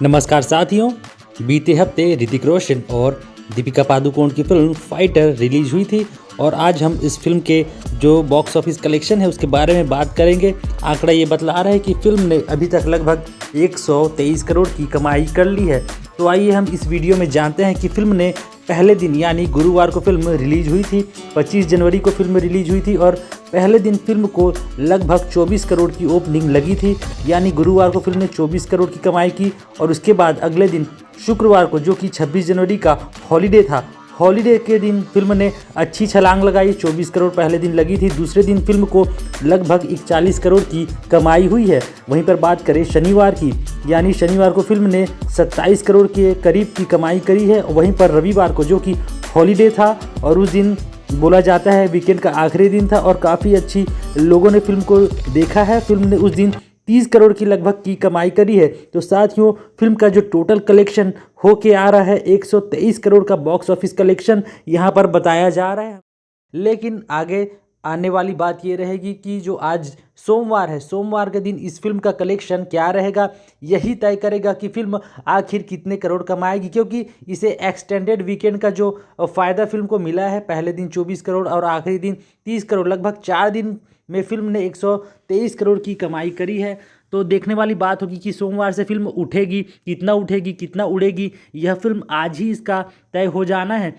नमस्कार साथियों। बीते हफ्ते ऋतिक रोशन और दीपिका पादुकोण की फिल्म फाइटर रिलीज हुई थी और आज हम इस फिल्म के जो बॉक्स ऑफिस कलेक्शन है उसके बारे में बात करेंगे। आंकड़ा ये बतला रहा है कि फिल्म ने अभी तक लगभग 123 करोड़ की कमाई कर ली है। तो आइए हम इस वीडियो में जानते हैं कि फिल्म ने पहले दिन यानी गुरुवार को फिल्म रिलीज हुई थी। 25 जनवरी को फिल्म रिलीज हुई थी और पहले दिन फिल्म को लगभग 24 करोड़ की ओपनिंग लगी थी, यानी गुरुवार को फिल्म ने 24 करोड़ की कमाई की। और उसके बाद अगले दिन शुक्रवार को, जो कि 26 जनवरी का हॉलीडे था, हॉलीडे के दिन फिल्म ने अच्छी छलांग लगाई। 24 करोड़ पहले दिन लगी थी, दूसरे दिन फिल्म को लगभग 41 करोड़ की कमाई हुई है। वहीं पर बात करें शनिवार की, यानी शनिवार को फिल्म ने 27 करोड़ के करीब की कमाई करी है। वहीं पर रविवार को, जो कि हॉलीडे था और उस दिन बोला जाता है वीकेंड का आखिरी दिन था और काफ़ी अच्छी लोगों ने फिल्म को देखा है, फिल्म ने उस दिन 30 करोड़ की लगभग की कमाई करी है। तो साथियों, फिल्म का जो टोटल कलेक्शन होके आ रहा है 123 करोड़ का बॉक्स ऑफिस कलेक्शन यहाँ पर बताया जा रहा है। लेकिन आगे आने वाली बात ये रहेगी कि जो आज सोमवार है, सोमवार के दिन इस फिल्म का कलेक्शन क्या रहेगा, यही तय करेगा कि फिल्म आखिर कितने करोड़ कमाएगी। क्योंकि इसे एक्सटेंडेड वीकेंड का जो फ़ायदा फिल्म को मिला है, पहले दिन 24 करोड़ और आखिरी दिन 30 करोड़, लगभग 4 दिन में फिल्म ने 123 करोड़ की कमाई करी है। तो देखने वाली बात होगी कि सोमवार से फिल्म उठेगी, कितना उड़ेगी, यह फिल्म आज ही इसका तय हो जाना है।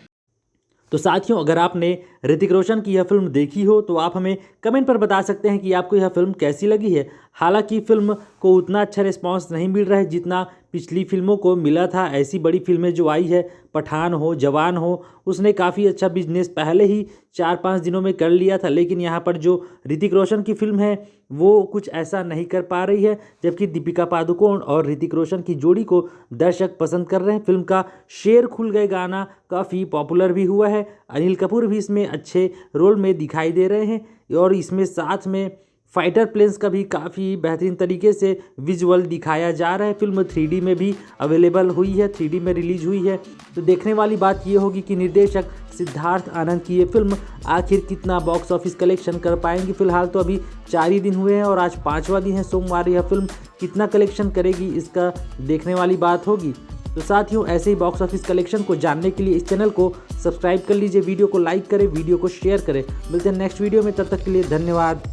तो साथियों, अगर आपने ऋतिक रोशन की यह फिल्म देखी हो तो आप हमें कमेंट पर बता सकते हैं कि आपको यह फिल्म कैसी लगी है। हालांकि फिल्म को उतना अच्छा रिस्पांस नहीं मिल रहा है जितना पिछली फिल्मों को मिला था। ऐसी बड़ी फिल्में जो आई है, पठान हो, जवान हो, उसने काफ़ी अच्छा बिजनेस पहले ही 4-5 दिनों में कर लिया था। लेकिन यहाँ पर जो ऋतिक रोशन की फिल्म है वो कुछ ऐसा नहीं कर पा रही है, जबकि दीपिका पादुकोण और ऋतिक रोशन की जोड़ी को दर्शक पसंद कर रहे हैं। फिल्म का शेर खुल गए गाना काफ़ी पॉपुलर भी हुआ है। अनिल कपूर भी इसमें अच्छे रोल में दिखाई दे रहे हैं और इसमें साथ में फाइटर प्लेन्स का भी काफ़ी बेहतरीन तरीके से विजुअल दिखाया जा रहा है। फिल्म 3D में भी अवेलेबल हुई है, 3D में रिलीज हुई है। तो देखने वाली बात ये होगी कि निर्देशक सिद्धार्थ आनंद की ये फिल्म आखिर कितना बॉक्स ऑफिस कलेक्शन कर पाएंगी। फिलहाल तो अभी 4 ही दिन हुए हैं और आज 5वां दिन है, सोमवार। यह फिल्म कितना कलेक्शन करेगी इसका देखने वाली बात होगी। तो साथियों, ऐसे ही बॉक्स ऑफिस कलेक्शन को जानने के लिए इस चैनल को सब्सक्राइब कर लीजिए, वीडियो को लाइक करें, वीडियो को शेयर करें। मिलते हैं नेक्स्ट वीडियो में, तब तक के लिए धन्यवाद।